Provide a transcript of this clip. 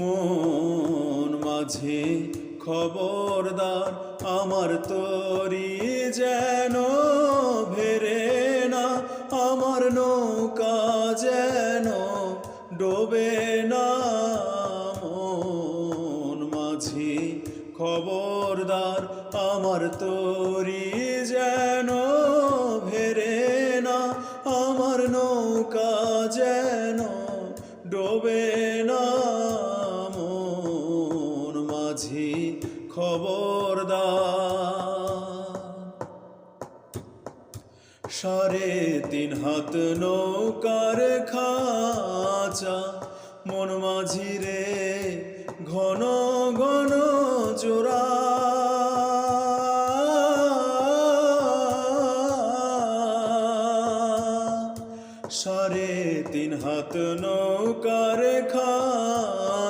মন মাঝি খবরদার, আমার তরি যেন ভেরে না, আমার নৌকা যেন ডোবে না। মন মাঝি খবরদার, আমার তরি যেন ভেরে না, আমার নৌকা যেন ডোবে না। মন মাঝি খবরদার। 3.5 হাত নৌকার খাঁচা, মন মাঝি রে